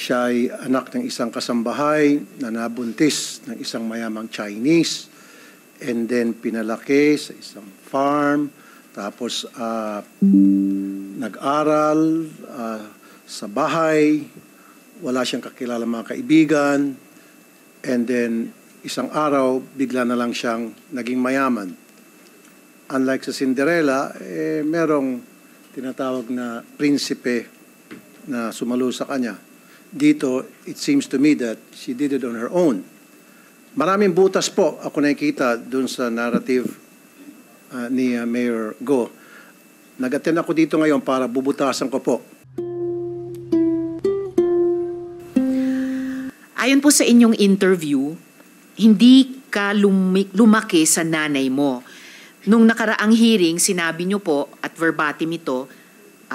Siya ay anak ng isang kasambahay na nabuntis ng isang mayamang Chinese and then pinalaki sa isang farm. Tapos nag-aral sa bahay. Wala siyang kakilala mga kaibigan. And then isang araw, bigla na lang siyang naging mayaman. Unlike sa Cinderella, merong tinatawag na prinsipe na sumalo sa kanya. Dito, it seems to me that she did it on her own. Maraming butas po ako nakikita dun sa narrative ni Mayor Go. Nag-attend ako dito ngayon para bubutasan ko po. Ayon po sa inyong interview, hindi ka lumaki sa nanay mo. Nung nakaraang hearing, sinabi niyo po, at verbatim ito,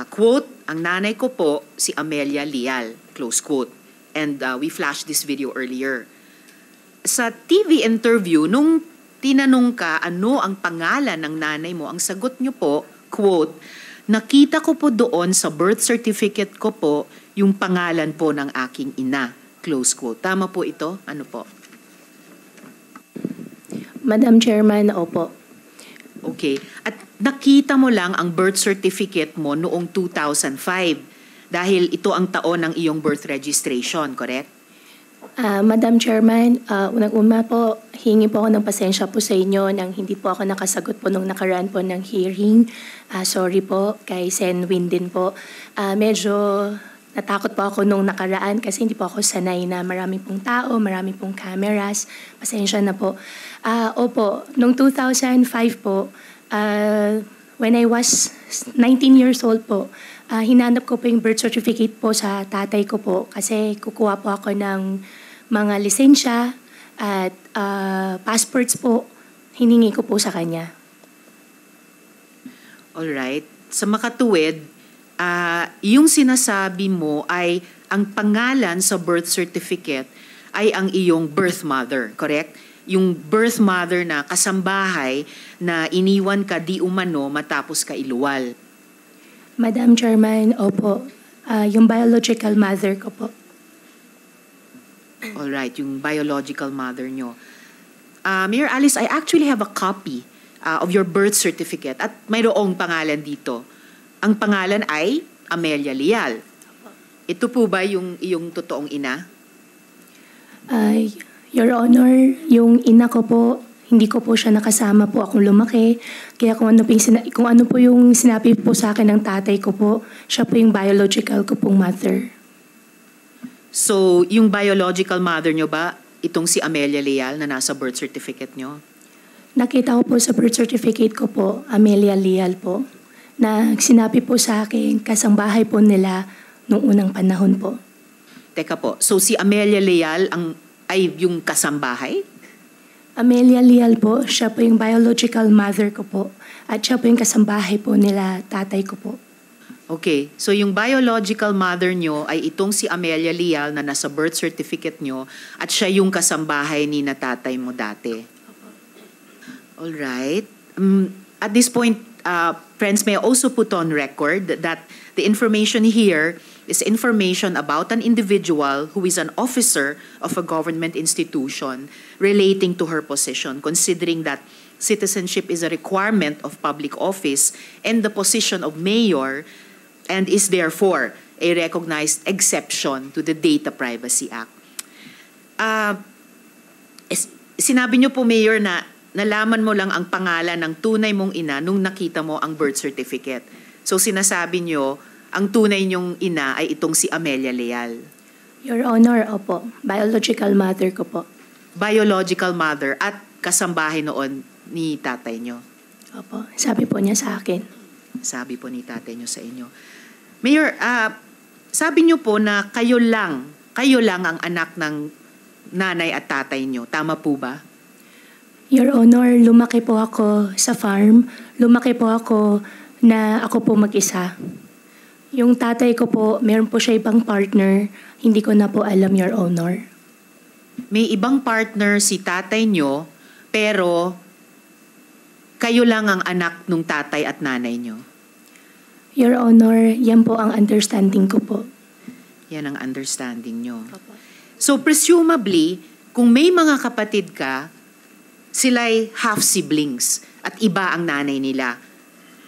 quote, ang nanay ko po si Amelia Leal, close quote. And we flashed this video earlier. Sa TV interview, nung tinanong ka ano ang pangalan ng nanay mo, ang sagot niyo po, quote, nakita ko po doon sa birth certificate ko po yung pangalan po ng aking ina, close quote. Tama po ito? Ano po? Madam Chairman, opo. Okay. At nakita mo lang ang birth certificate mo noong 2005 dahil ito ang taon ng iyong birth registration, correct? Madam Chairman, unang-una po, hingi po ako ng pasensya po sa inyo nang hindi po ako nakasagot po nung nakaraan po ng hearing. Sorry po kay Sen Win din po. Medyo natakot po ako nung nakaraan kasi hindi po ako sanay na marami pong tao, marami pong cameras. Pasensya na po. Opo, nung 2005 po, when I was 19 years old po, hinanap ko po yung birth certificate po sa tatay ko po kasi kukuha po ako ng mga lisensya at passports po, hiningi ko po sa kanya. Alright. Sa makatuwid, yung sinasabi mo ay ang pangalan sa birth certificate ay ang iyong birth mother, correct? Yung birth mother na kasambahay na iniwan ka di umano matapos ka iluwal. Madam Chairman, opo. Yung biological mother ko po. Alright, yung biological mother nyo. Mayor Alice, I actually have a copy of your birth certificate at mayroong pangalan dito. Ang pangalan ay Amelia Leal. Ito po ba yung iyong totoong ina? Your Honor, yung ina ko po, hindi ko po siya nakasama po akong lumaki. Kaya kung ano po yung sinabi po sa akin ng tatay ko po, siya po yung biological ko pong mother. So, yung biological mother nyo ba, itong si Amelia Leal na nasa birth certificate nyo? Nakita ko po sa birth certificate ko po, Amelia Leal po, na sinabi po sa akin, kasambahay po nila nung unang panahon po. Teka po, so si Amelia Leal ay yung kasambahay? Amelia Leal po, siya po yung biological mother ko po. At siya po yung kasambahay po nila, tatay ko po. Okay, so yung biological mother nyo ay itong si Amelia Leal na nasa birth certificate nyo at siya yung kasambahay ni na tatay mo dati. Alright. At this point, friends, may I also put on record that the information here is information about an individual who is an officer of a government institution relating to her position, considering that citizenship is a requirement of public office and the position of mayor and is therefore a recognized exception to the Data Privacy Act. Sinabi niyo po, Mayor, na nalaman mo lang ang pangalan ng tunay mong ina nung nakita mo ang birth certificate. So sinasabi niyo, ang tunay niyong ina ay itong si Amelia Leal. Your Honor, opo. Biological mother ko po. Biological mother at kasambahay noon ni tatay niyo. Opo. Sabi po niya sa akin. Sabi po ni tatay niyo sa inyo. Mayor, sabi niyo po na kayo lang ang anak ng nanay at tatay niyo. Tama po ba? Your Honor, lumaki po ako sa farm. Lumaki po ako na ako po mag-isa. Yung tatay ko po, meron po siya ibang partner. Hindi ko na po alam, Your Honor. May ibang partner si tatay nyo, pero kayo lang ang anak ng tatay at nanay nyo. Your Honor, yan po ang understanding ko po. Yan ang understanding nyo. Opo. So presumably, kung may mga kapatid ka, sila'y half-siblings at iba ang nanay nila.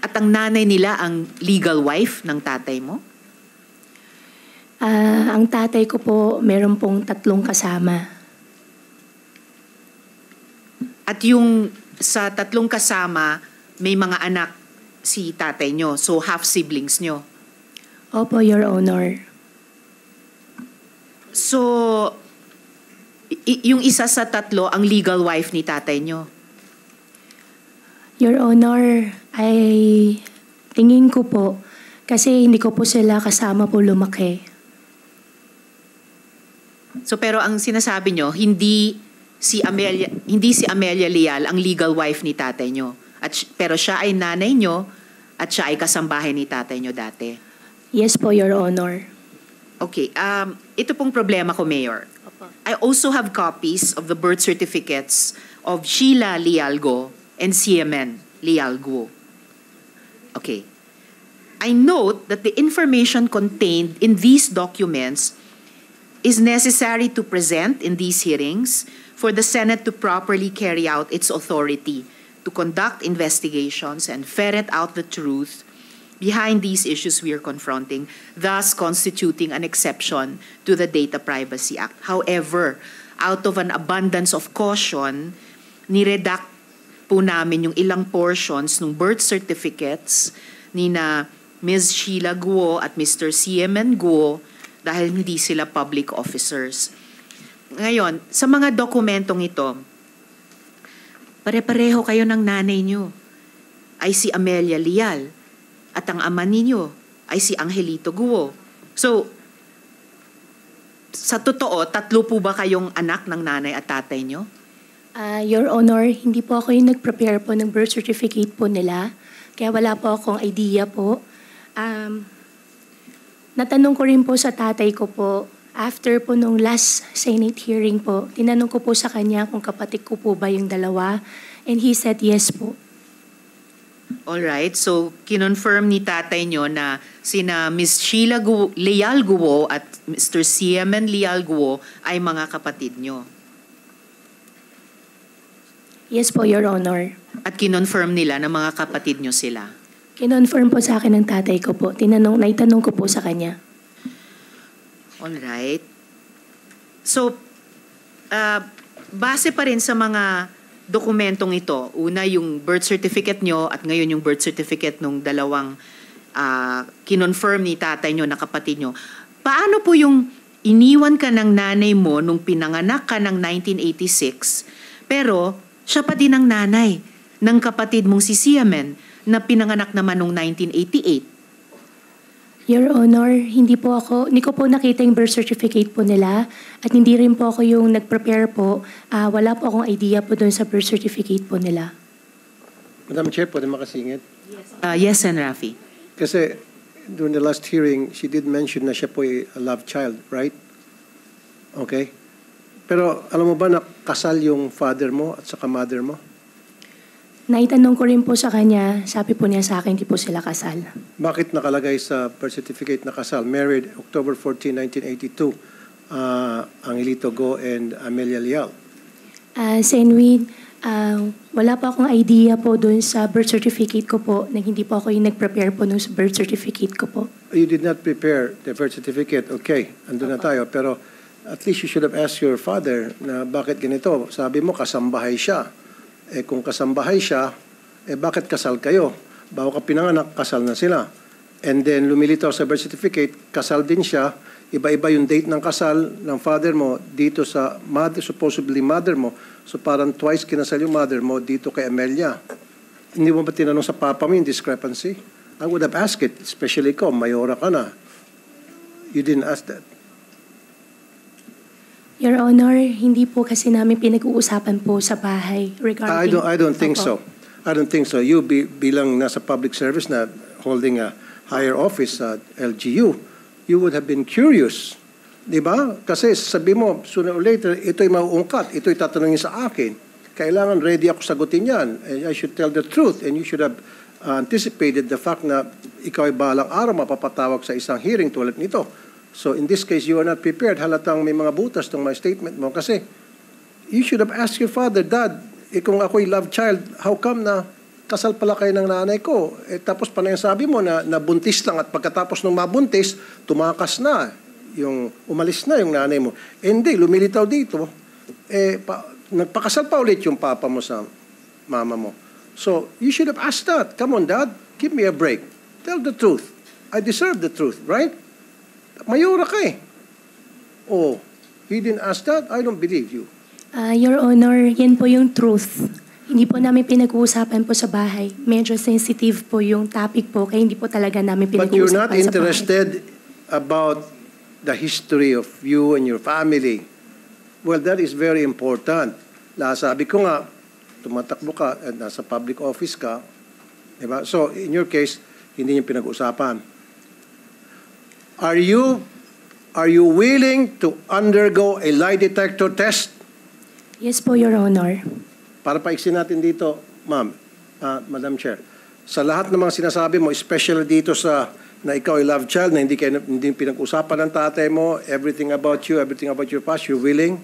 At ang nanay nila ang legal wife ng tatay mo? Ang tatay ko po, meron pong 3 kasama. At yung sa 3 kasama, may mga anak si tatay nyo. So half-siblings nyo. Opo, Your Honor. So, yung isa sa 3, ang legal wife ni tatay nyo. Your Honor, ay tingin ko po, kasi hindi ko po sila kasama po lumaki. So pero ang sinasabi nyo, hindi si Amelia Leal ang legal wife ni tatay nyo. Pero siya ay nanay nyo at siya ay kasambahay ni tatay nyo dati. Yes po, Your Honor. Okay, ito pong problema ko, Mayor. Opo. I also have copies of the birth certificates of Sheila Lealgo and CMN Lealgo. Okay. I note that the information contained in these documents is necessary to present in these hearings for the Senate to properly carry out its authority to conduct investigations and ferret out the truth behind these issues we are confronting, thus constituting an exception to the Data Privacy Act. However, out of an abundance of caution, niredact po namin yung ilang portions ng birth certificates ni na Ms. Sheila Guo at Mr. CMN Guo dahil hindi sila public officers. Ngayon, sa mga dokumentong ito, pare-pareho kayo ng nanay nyo ay si Amelia Leal at ang ama ninyo ay si Angelito Guo. So, sa totoo, 3 po ba kayong anak ng nanay at tatay nyo? Your Honor, hindi po ako yung nag-prepare po ng birth certificate po nila. Kaya wala po akong idea po. Natanong ko rin po sa tatay ko po, after po nung last Senate hearing po, tinanong ko po sa kanya kung kapatid ko po ba yung dalawa. And he said yes po. Alright, so kinonfirm ni tatay nyo na sina Ms. Sheila Leal Guo at Mr. CMN Leal Guo ay mga kapatid nyo. Yes po, Your Honor. At kinonfirm nila na mga kapatid nyo sila. Kinonfirm po sa akin ng tatay ko po. Naitanong ko po sa kanya. Alright. So, base pa rin sa mga dokumentong ito, una yung birth certificate nyo at ngayon yung birth certificate nung dalawang kinonfirm ni tatay nyo na kapatid nyo, paano po yung iniwan ka ng nanay mo nung pinanganak ka ng 1986, pero siya pa din ang nanay ng kapatid mong si Siamen na pinanganak naman nung 1988? Your Honor, hindi ko po nakita yung birth certificate po nila at hindi rin po ako yung nag-prepare po. Wala po akong idea po doon sa birth certificate po nila. Madam Chair, pwede makasingit? Yes, Sen. Rafi. Kasi during the last hearing, she did mention na siya po ay a love child, right? Okay? Pero alam mo ba na kasal yung father mo at saka mother mo? Naitanong ko rin po sa kanya, sabi po niya sa akin, hindi po sila kasal. Bakit nakalagay sa birth certificate na kasal? Married October 14, 1982, Angelito Go and Amelia Leal. Senwin, wala pa akong idea po doon sa birth certificate ko po na hindi po ako yung nag-prepare po nung birth certificate ko po. You did not prepare the birth certificate. Okay, andun na tayo. Pero at least you should have asked your father na bakit ganito. Sabi mo, kasambahay siya. Eh kung kasambahay siya, eh bakit kasal kayo? Bago ka pinanganak, kasal na sila. And then lumilitaw sa birth certificate, kasal din siya. Iba-iba yung date ng kasal ng father mo dito sa mother, supposedly mother mo. So parang twice kinasal yung mother mo dito kay Amelia. Hindi mo ba tinanong sa papa mo yung discrepancy? I would have asked it, especially ikaw, mayora ka na. You didn't ask that. Your Honor, hindi po kasi namin pinag-uusapan po sa bahay regarding... I don't think Opo. so. I don't think so. You bilang nasa public service na holding a higher office at LGU, you would have been curious. Di ba? Kasi sabi mo, sooner or later, ito'y mauungkat, ito'y tatanungin sa akin. Kailangan ready ako sagutin yan. And I should tell the truth and you should have anticipated the fact na ikaw ay balang araw mapapatawag sa isang hearing tulad nito. So in this case, you are not prepared. Halatang may mga butas tong my statement mo kasi you should have asked your father, Dad, kung ako'y love child, how come na kasal pala kayo ng nanay ko? Tapos panay sabi mo na buntis lang at pagkatapos ng mabuntis, tumakas na, umalis na yung nanay mo. Hindi, lumilitaw dito. Nagpakasal pa ulit yung papa mo sa mama mo. So, you should have asked that. Come on, Dad, give me a break. Tell the truth. I deserve the truth, right? Mayura ka eh. Oh, he didn't ask that? I don't believe you. Your Honor, yan po yung truth. Hindi po namin pinag-uusapan po sa bahay. Medyo sensitive po yung topic po, kaya hindi po talaga namin pinag-uusapan sa bahay. But you're not interested about the history of you and your family. Well, that is very important. Sabi ko nga, tumatakbo ka at nasa public office ka. Diba? So, in your case, hindi niyo pinag-usapan. Are you willing to undergo a lie detector test? Yes po, Your Honor. Para paiksin natin dito, ma'am, Madam Chair, sa lahat ng mga sinasabi mo, especially dito sa na ikaw ay love child, na hindi pinag-usapan ng tatay mo, everything about you, everything about your past, you're willing?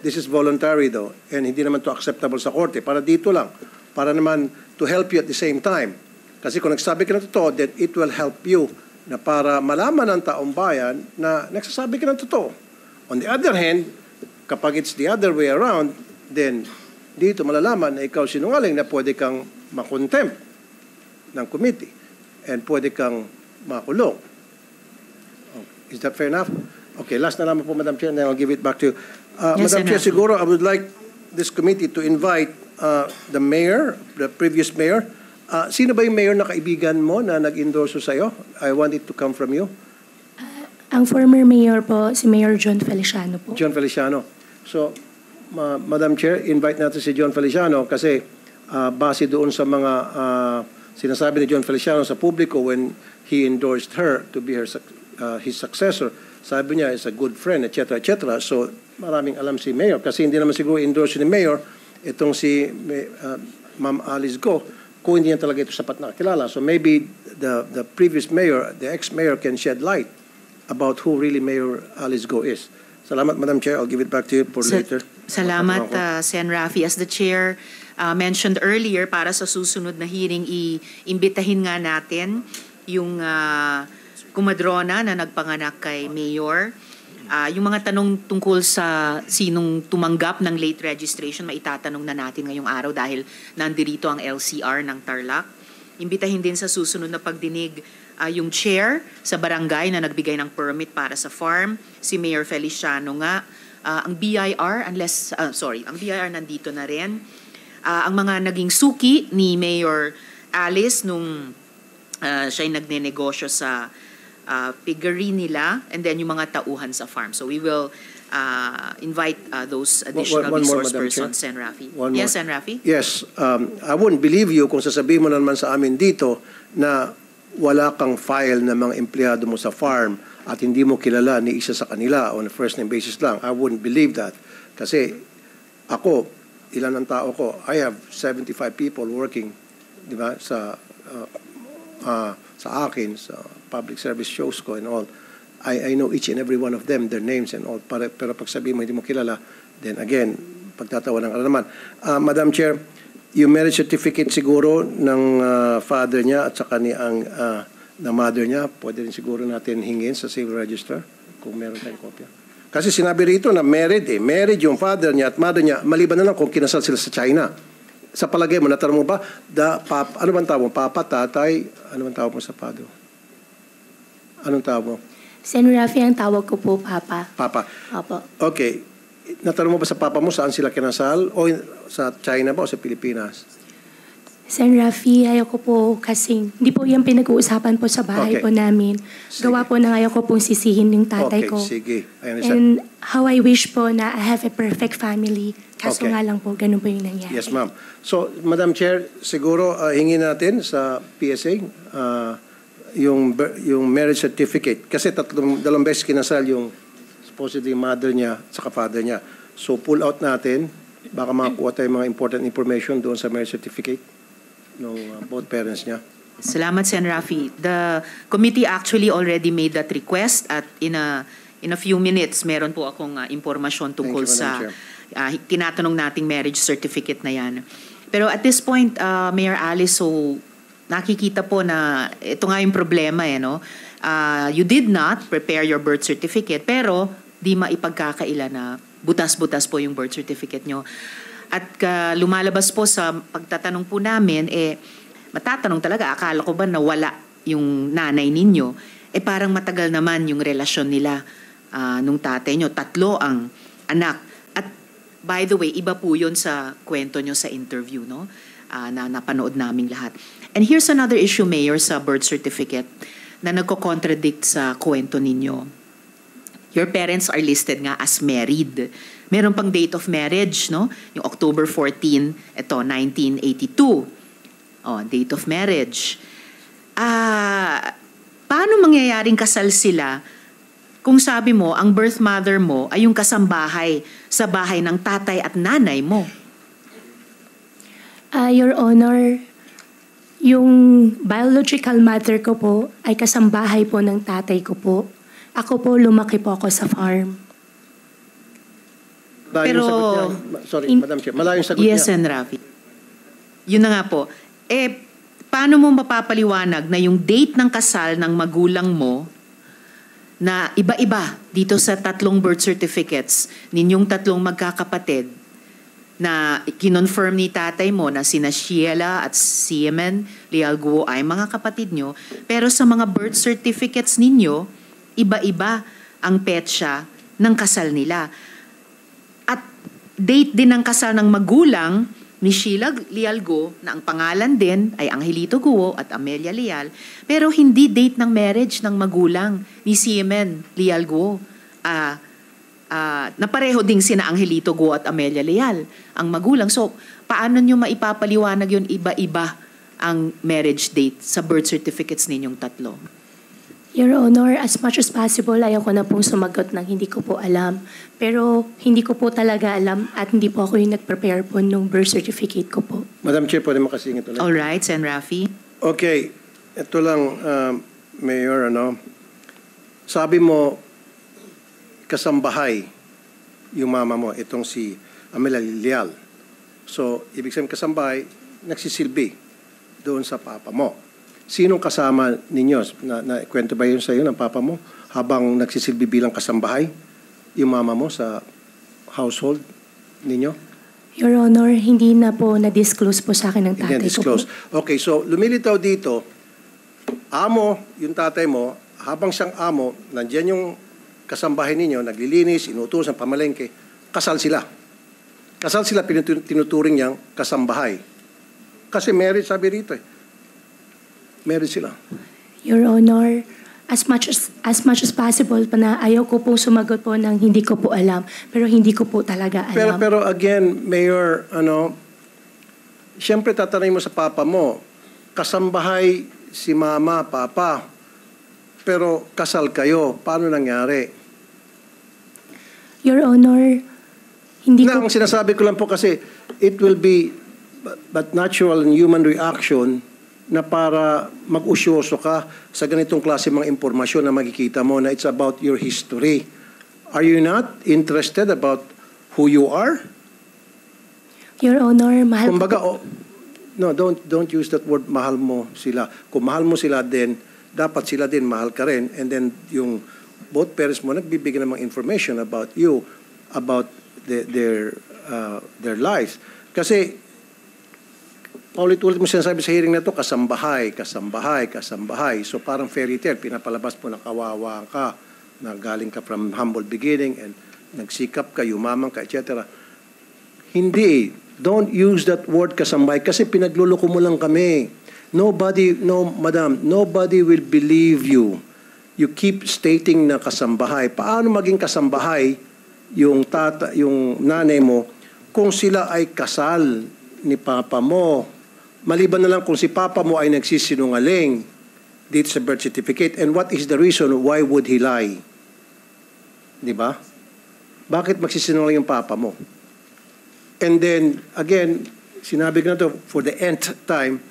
This is voluntary though, and hindi naman to acceptable sa korte. Para dito lang, para naman to help you at the same time. Kasi kung nagsabi ka ng totoo, then it will help you na para malaman ng taong bayan na nagsasabi ka ng totoo. On the other hand, kapag it's the other way around, then dito malalaman na ikaw sinungaling na pwede kang makontempt ng committee and pwede kang makulong. Is that fair enough? Okay, last na naman po, Madam Chair, and then I'll give it back to you. Yes, Madam Chair, Senator. siguro I would like this committee to invite the mayor, the previous mayor. Sino ba yung mayor na kaibigan mo na nag-endorso sa'yo? I want it to come from you. Ang former mayor po, si Mayor John Feliciano po. John Feliciano. So, Madam Chair, invite natin si John Feliciano kasi base doon sa mga sinasabi ni John Feliciano sa publiko when he endorsed her to be his successor. Sabi niya, is a good friend, etc., etc. So, maraming alam si Mayor kasi hindi naman siguro endorse ni Mayor itong si Ma'am Alice Go kung hindi niya talaga ito sapat na kilala. So, maybe the previous mayor, the ex-mayor can shed light about who really Mayor Alice Go is. Salamat, Madam Chair. I'll give it back to you for later. Salamat, Sen. Rafi. As the Chair mentioned earlier, para sa susunod na hearing, iimbitahin nga natin yung kumadrona na nagpanganak kay Mayor. Yung mga tanong tungkol sa sinong tumanggap ng late registration, maitatanong na natin ngayong araw dahil nandirito ang LCR ng Tarlac. Imbitahin din sa susunod na pagdinig yung chair sa barangay na nagbigay ng permit para sa farm, si Mayor Feliciano nga. Ang BIR, ang BIR nandito na rin. Ang mga naging suki ni Mayor Alice nung siya'y nagnenegosyo sa piggery nila, and then yung mga tauhan sa farm. So we will invite those additional One more, resource Madam persons, Chair. Sen. Rafi. One Yes, more. Sen. Rafi? Yes, I wouldn't believe you kung sasabihin mo naman sa amin dito na wala kang file ng mga empleyado mo sa farm at hindi mo kilala ni isa sa kanila on a first name basis lang. I wouldn't believe that. Kasi ako, ilan ang tao ko? I have 75 people working, di ba, sa akin, sa public service shows ko and all. I know each and every one of them, their names and all. Pero pag sabihin mo hindi mo kilala, then again, pagtatawa ng naman. Madam Chair, yung marriage certificate siguro ng father niya at saka ng mother niya, pwede rin siguro natin hingin sa civil register kung meron tayong kopya. Kasi sinabi rito na married yung father niya at mother niya, maliban na lang kung kinasal sila sa China. Sa palagay mo, natanong mo ba, ano bang tawag mo? Papa, tatay, ano bang tawag mo sa father? Anong tawag mo? Sen. Rafi, ang tawag ko po, Papa. Papa. Opo. Okay. Natanong mo ba sa papa mo saan sila kinasal? O sa China ba o sa Pilipinas? Sen. Rafi, ayaw ko po kasing, hindi po yung pinag-uusapan po sa bahay Okay. po namin. Sige. Gawa po na ayaw ko pong sisihin yung tatay Okay, ko. sige. I understand. And how I wish po na I have a perfect family. Kaso Okay. nga lang po, ganun po yung nangyari. Yes, ma'am. So, Madam Chair, siguro hingin natin sa PSA yung marriage certificate. Kasi dalawang beses kinasal yung supposedly mother niya at father niya. So, pull out natin. Baka makakuha tayo mga important information doon sa marriage certificate ng both parents niya. Salamat, Sen. Rafi. The committee actually already made that request at in a few minutes, meron po akong impormasyon tungkol Thank you, sa Madam tinatanong nating marriage certificate na yan. Pero at this point, Mayor Alice, so nakikita po na ito nga yung problema no? You did not prepare your birth certificate pero di maipagkakaila na butas-butas po yung birth certificate nyo. At lumalabas po sa pagtatanong po namin, matatanong talaga, akala ko ba nawala yung nanay ninyo? Parang matagal naman yung relasyon nila nung tatay nyo. 3 ang anak. At by the way, iba po yun sa kwento nyo sa interview, no? Na napanood naming lahat. And here's another issue, Mayor, sa birth certificate na nagko-contradict sa kwento ninyo. Your parents are listed nga as married. Meron pang date of marriage, no? Yung October 14, ito, 1982. Date of marriage. Paano mangyayaring kasal sila kung sabi mo, ang birth mother mo ay yung kasambahay sa bahay ng tatay at nanay mo? Your Honor, yung biological mother ko po ay kasambahay po ng tatay ko po. Ako po, lumaki po ako sa farm. Malayong Pero- sagot niya. Sorry, Madam Chair. Malayong sagot Yes, niya. Sen. Rafi. Yun na nga po. Paano mo mapapaliwanag na yung date ng kasal ng magulang mo na iba-iba dito sa 3 birth certificates ninyong 3 magkakapatid na kinonfirm ni tatay mo na sina Sheila at Siemen Lialguo ay mga kapatid nyo, pero sa mga birth certificates ninyo, iba-iba ang petsa ng kasal nila. At date din ng kasal ng magulang ni Sheila Lialgo na ang pangalan din ay Angelito Guo at Amelia Lial, pero hindi date ng marriage ng magulang ni Siemen Lialgo. Na pareho ding sina Angelito Guo at Amelia Lial ang magulang. So, paano nyo maipapaliwanag yun iba-iba ang marriage date sa birth certificates ninyong 3? Your Honor, as much as possible, ayaw ko na pong sumagot ng hindi ko po alam. Pero hindi ko po talaga alam at hindi po ako yung nag-prepare po nung birth certificate ko po. Madam Chair, pwede makasingit ulit? Alright, Sen. Rafi. Okay, ito lang, Mayor, sabi mo, kasambahay yung mama mo, itong si Amelia Lial. So, ibig sabihin kasambahay, nagsisilbi doon sa papa mo. Sinong kasama ninyo? Kwento ba yun sa iyo ng papa mo habang nagsisilbi bilang kasambahay yung mama mo sa household ninyo? Your Honor, hindi na po na-disclose po sa akin ng Hindi tatay ko po. disclose. Okay, so lumilitaw dito, amo, yung tatay mo, habang siyang amo, nandiyan yung kasambahay ninyo, naglilinis, inutusan, pamalengke, kasal sila. Kasal sila, tinuturing niyang kasambahay. Kasi marriage, sabi rito married sila. Your Honor, as much as possible pa na ayaw ko pong sumagot po ng hindi ko po alam, pero hindi ko po talaga alam. Pero again, Mayor, siyempre tatanungin mo sa papa mo, kasambahay si mama, papa, pero kasal kayo, paano nangyari? Your Honor, hindi Na, ko... ang sinasabi ko lang po kasi, it will be but natural and human reaction na para mag-usyoso ka sa ganitong klase mga impormasyon na makikita mo na it's about your history. Are you not interested about who you are? Your Honor, mahal Kumbaga, ko po. no, don't use that word, mahal mo sila. Kung mahal mo sila din, dapat sila din mahal ka rin. And then yung both parents mo nagbibigay ng mga information about you, about their lives. Kasi paulit-ulit mo sinasabi sa hearing na to, kasambahay. So parang fairy tale, pinapalabas mo na kawawa ka, na galing ka from humble beginning and nagsikap ka, yumamang ka, etc. Hindi. Don't use that word kasambahay kasi pinagluloko mo lang kami. Madam, nobody will believe you. You keep stating na kasambahay. Paano maging kasambahay yung nanay mo kung sila ay kasal ni papa mo? Maliban na lang kung si papa mo ay nagsisinungaling dito sa birth certificate. And what is the reason why would he lie? Di ba? Bakit magsisinungaling yung papa mo? And then, again, sinabi ko na to for the nth time,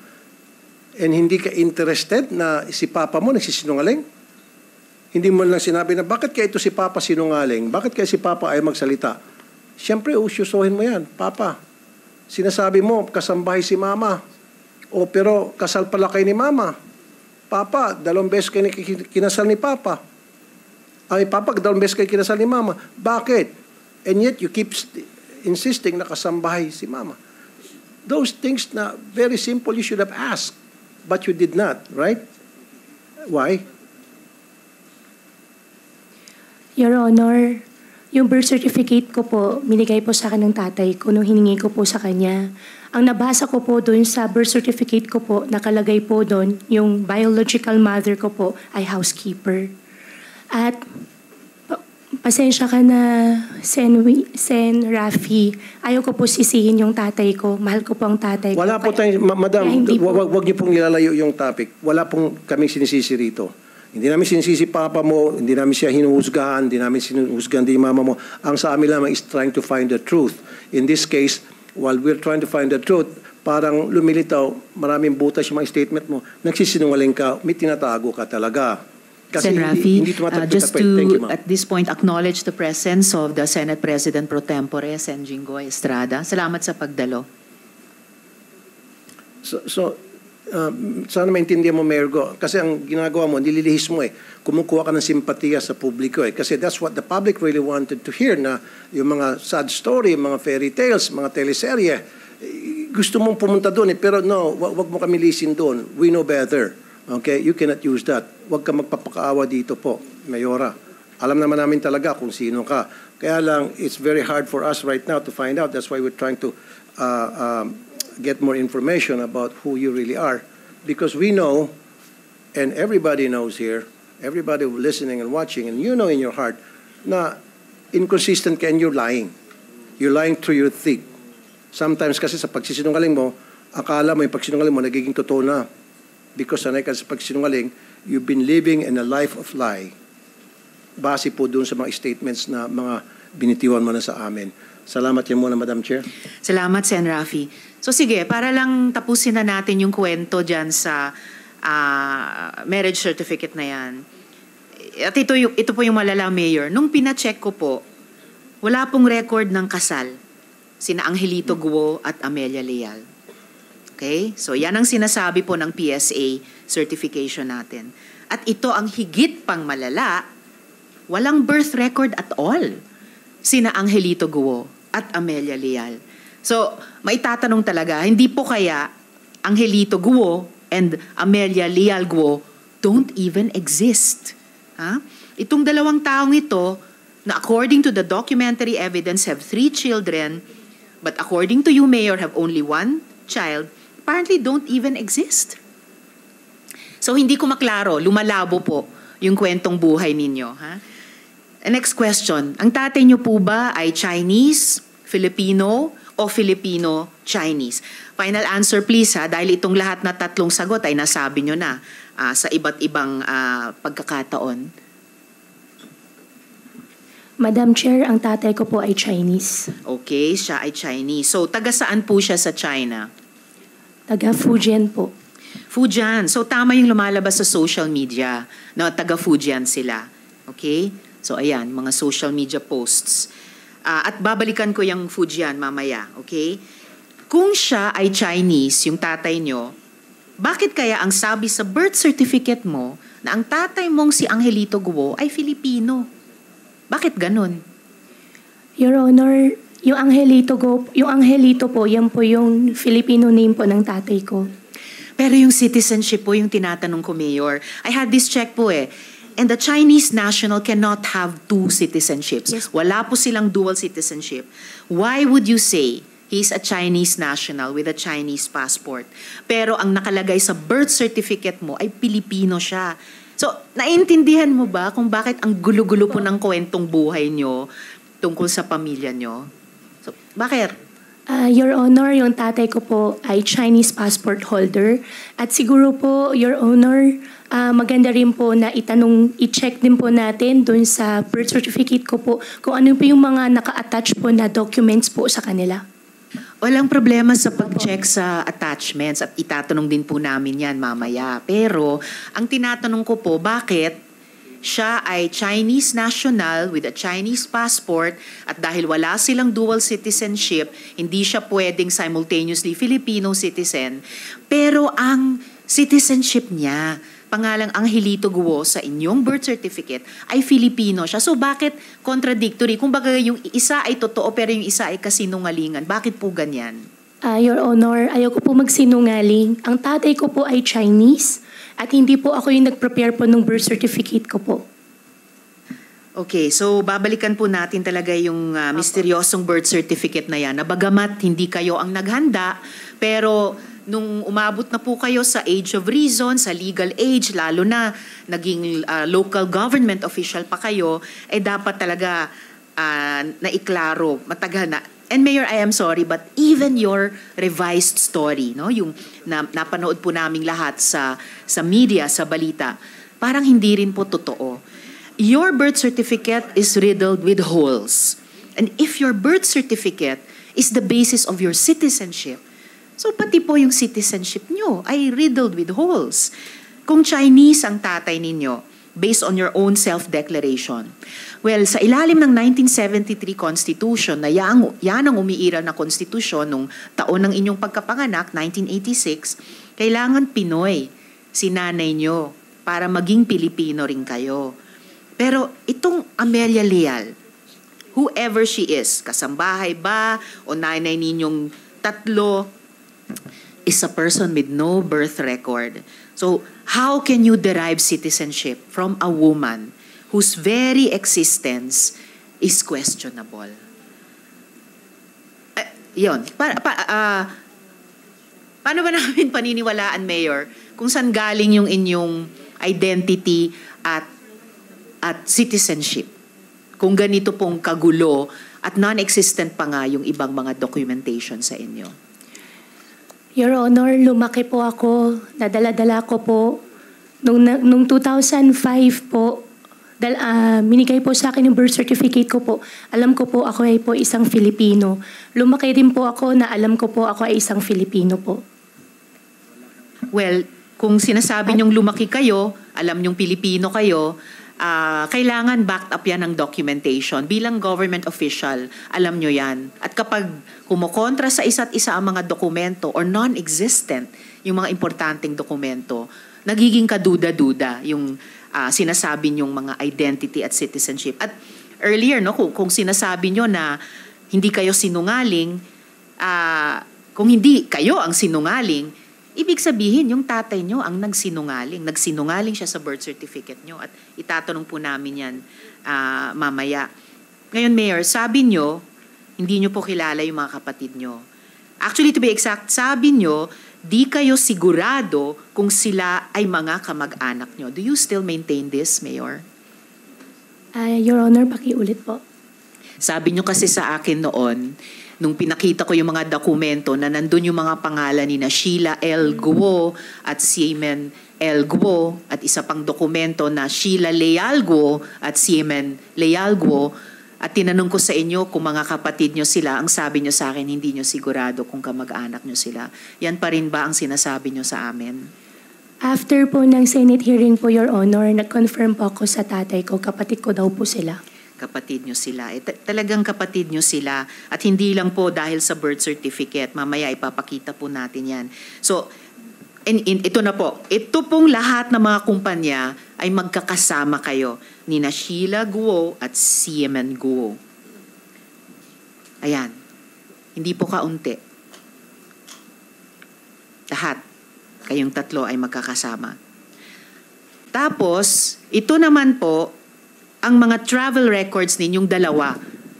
and hindi ka interested na si Papa mo nagsisinungaling? Hindi mo lang sinabi na, bakit kaya ito si Papa sinungaling? Bakit kaya si Papa ay magsalita? Siyempre, usyusohin mo yan. Papa, sinasabi mo, kasambahay si Mama. O pero, kasal pala kayo ni Mama. Papa, 2 beses kayo kinasal ni Papa. Ay, Papa, 2 beses kayo kinasal ni Mama. Bakit? And yet, you keep insisting na kasambahay si Mama. Those things na very simple, you should have asked. But you did not, right? Why? Your Honor, yung birth certificate ko po, binigay po sa akin ng tatay ko nung hiningi ko po sa kanya. Ang nabasa ko po doon sa birth certificate ko po, nakalagay po doon, yung biological mother ko po ay housekeeper. At pasensya ka na, Sen Rafi, ayaw ko po sisihin yung tatay ko. Mahal ko po ang tatay ko. Wala po tayong, Madam, wag niyo pong nilalayo yung topic. Wala pong kaming sinisisi rito. Hindi namin sinisisi Papa mo, hindi namin siya hinuhusgahan, hindi namin sinuhusgahan din Mama mo. Ang sa amin lamang is trying to find the truth. In this case, while we're trying to find the truth, parang lumilitaw, maraming butas yung mga statement mo, nagsisinungaling ka, may tinatago ka talaga. Sen. Rafi, just to, Thank you, ma'am. at this point, acknowledge the presence of the Senate President Pro Tempore, Sen. Jinggoy Estrada. Salamat sa pagdalo. Sana maintindihan mo, Mayor Go. Kasi ang ginagawa mo, nililihis mo kumukuha ka ng simpatiya sa publiko Kasi that's what the public really wanted to hear, na yung mga sad story, mga fairy tales, mga teleserye, gusto mong pumunta doon pero no, wag mo kami lisin doon. We know better. Okay? You cannot use that. Wag ka magpapakaawa dito po, Mayora. Alam naman namin talaga kung sino ka. Kaya lang, it's very hard for us right now to find out. That's why we're trying to get more information about who you really are. Because we know, and everybody knows here, everybody listening and watching, and you know in your heart, na inconsistent ka and you're lying. You're lying through your thick. Sometimes kasi sa pagsisinungaling mo, akala mo yung pagsinungaling mo nagiging totoo na. Because sanay ka sa pagsinungaling, you've been living in a life of lie. Base po dun sa mga statements na mga binitiwan mo na sa amin. Salamat yan muna, Madam Chair. Salamat, Sen. Rafi. So sige, para lang tapusin na natin yung kwento dyan sa marriage certificate na yan. At ito po yung malala, Mayor. Nung pina-check ko po, wala pong record ng kasal sina Angelito Guo at Amelia Leal. Okay? So yan ang sinasabi po ng PSA certification natin. At ito ang higit pang malala, walang birth record at all sina Angelito Guo at Amelia Leal. So, maitatanong talaga, hindi po kaya Angelito Guo and Amelia Leal Guo don't even exist. Ha? Itong dalawang taong ito, na according to the documentary evidence have 3 children, but according to you, Mayor, have only 1 child, apparently don't even exist. So, hindi ko maklaro, lumalabo po yung kwentong buhay ninyo. Ha? Next question, ang tatay niyo po ba ay Chinese, Filipino, o Filipino-Chinese? Final answer please ha, dahil itong lahat na tatlong sagot ay nasabi nyo na sa iba't ibang pagkakataon. Madam Chair, ang tatay ko po ay Chinese. Okay, siya ay Chinese. So, taga saan po siya sa China? Taga Fujian po. Fujian. So, tama yung lumalabas sa social media na taga Fujian sila. Okay? So, ayan, mga social media posts. At babalikan ko yung Fujian mamaya, okay? Kung siya ay Chinese, yung tatay nyo, bakit kaya ang sabi sa birth certificate mo na ang tatay mong si Angelito Guo ay Filipino? Bakit ganun? Your Honor, yung Angelito po, yan po yung Filipino name po ng tatay ko. Pero yung citizenship po yung tinatanong ko, Mayor. I had this check po And the Chinese national cannot have 2 citizenships. Yes. Wala po silang dual citizenship. Why would you say he's a Chinese national with a Chinese passport, pero ang nakalagay sa birth certificate mo ay Pilipino siya? So, naiintindihan mo ba kung bakit ang gulo-gulo po ng kwentong buhay nyo tungkol sa pamilya nyo? So, bakit? Your Honor, yung tatay ko po ay Chinese passport holder. At siguro po, Your Honor, maganda rin po na i-check din po natin dun sa birth certificate ko po kung ano po yung mga naka-attach po na documents po sa kanila. O Walang problema sa pag-check sa attachments at itatanong din po namin yan mamaya. Pero ang tinatanong ko po, bakit siya ay Chinese national with a Chinese passport at dahil wala silang dual citizenship, hindi siya pwedeng simultaneously Filipino citizen. Pero ang citizenship niya, pangalang Angelito Guo sa inyong birth certificate ay Filipino siya. So bakit contradictory? Kung baga yung isa ay totoo pero yung isa ay kasinungalingan. Bakit po ganyan? Your Honor, ayoko po magsinungaling. Ang tatay ko po ay Chinese at hindi po ako yung nag-prepare po ng birth certificate ko po. Okay, so babalikan po natin talaga yung misteryosong birth certificate na yan. Na bagamat hindi kayo ang naghanda, pero nung umabot na po kayo sa age of reason, sa legal age, lalo na naging local government official pa kayo, eh dapat talaga naiklaro, matagal na. And Mayor, I am sorry, but even your revised story, no, yung napanood po naming lahat sa media, sa balita, parang hindi rin po totoo. Your birth certificate is riddled with holes. And if your birth certificate is the basis of your citizenship, so pati po yung citizenship nyo ay riddled with holes. Kung Chinese ang tatay ninyo, based on your own self-declaration, well, sa ilalim ng 1973 Constitution, na yan ang umiiral na konstitusyon nung taon ng inyong pagkapanganak, 1986, kailangan Pinoy si nanay nyo para maging Pilipino rin kayo. Pero itong Amelia Leal, whoever she is, kasambahay ba o nanay ninyong tatlo, is a person with no birth record. So, how can you derive citizenship from a woman whose very existence is questionable? Yun. Paano ba namin paniniwalaan, Mayor, kung saan galing yung inyong identity at citizenship? Kung ganito pong kagulo at non-existent pa nga yung ibang mga documentation sa inyo. Your Honor, lumaki po ako, nadala-dala ko po. Nung 2005 po, minigay po sa akin yung birth certificate ko po. Alam ko po ako ay po isang Filipino. Lumaki din po ako na alam ko po ako ay isang Filipino po. Well, kung sinasabi niyong lumaki kayo, alam niyong Pilipino kayo, kailangan backed up yan ng documentation. Bilang government official, alam nyo yan. At kapag kumukontra sa isa't isa ang mga dokumento or non-existent yung mga importanteng dokumento, nagiging kaduda-duda yung sinasabi nyong mga identity at citizenship. At earlier, no, kung sinasabi nyo na hindi kayo sinungaling, kung hindi kayo ang sinungaling, ibig sabihin, yung tatay nyo ang nagsinungaling. Nagsinungaling siya sa birth certificate nyo at itatanong po namin yan mamaya. Ngayon, Mayor, sabi nyo, hindi nyo po kilala yung mga kapatid nyo. Actually, to be exact, sabi nyo, di kayo sigurado kung sila ay mga kamag-anak nyo. Do you still maintain this, Mayor? Your Honor, pakiulit po. Sabi nyo kasi sa akin noon, nung pinakita ko yung mga dokumento na nandun yung mga pangalan ni na Sheila L. Guo at Siemen L. Guo at isa pang dokumento na Sheila Leal Guo at Siemen Leal Guo at tinanong ko sa inyo kung mga kapatid nyo sila, ang sabi nyo sa akin, hindi nyo sigurado kung kamag-anak nyo sila. Yan pa rin ba ang sinasabi nyo sa amin? After po ng Senate hearing po, Your Honor, nag-confirm po ako sa tatay ko, kapatid ko daw po sila. Kapatid nyo sila. Talagang kapatid nyo sila. At hindi lang po dahil sa birth certificate. Mamaya ipapakita po natin yan. So, ito na po. Ito pong lahat ng mga kumpanya ay magkakasama kayo. Nina Sheila Guo at Siemen Guo. Ayan. Hindi po kaunti. Lahat. Kayong tatlo ay magkakasama. Tapos, ito naman po, ang mga travel records ninyong dalawa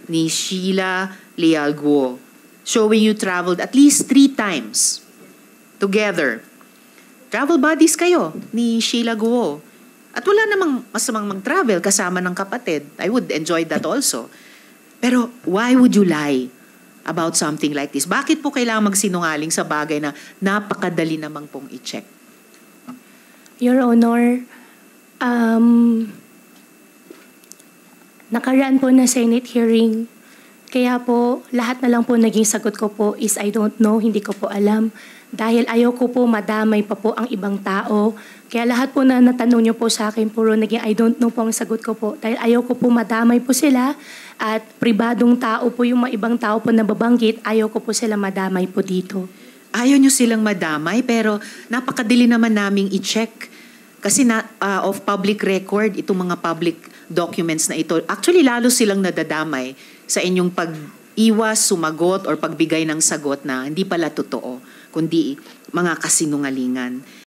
ni Sheila Leal Guo, showing you traveled at least 3 times together. Travel buddies kayo ni Sheila Guo. At wala namang masamang mag-travel kasama ng kapatid. I would enjoy that also. Pero why would you lie about something like this? Bakit po kailangan magsinungaling sa bagay na napakadali namang pong i-check? Your Honor, nakaraan po na Senate hearing, Kaya po, lahat na lang po naging sagot ko po is I don't know, hindi ko po alam. Dahil ayaw ko po madamay pa po ang ibang tao. Kaya lahat po na natanong niyo po sa akin, puro naging I don't know po ang sagot ko po. Dahil ayaw ko po madamay po sila at pribadong tao po yung mga ibang tao po na babanggit, ayaw ko po sila madamay po dito. Ayaw nyo silang madamay, pero napakadali naman naming i-check. Kasi of public record, itong mga public documents na ito, actually lalo silang nadadamay sa inyong pag-iwas, sumagot, or pagbigay ng sagot na hindi pala totoo, kundi mga kasinungalingan.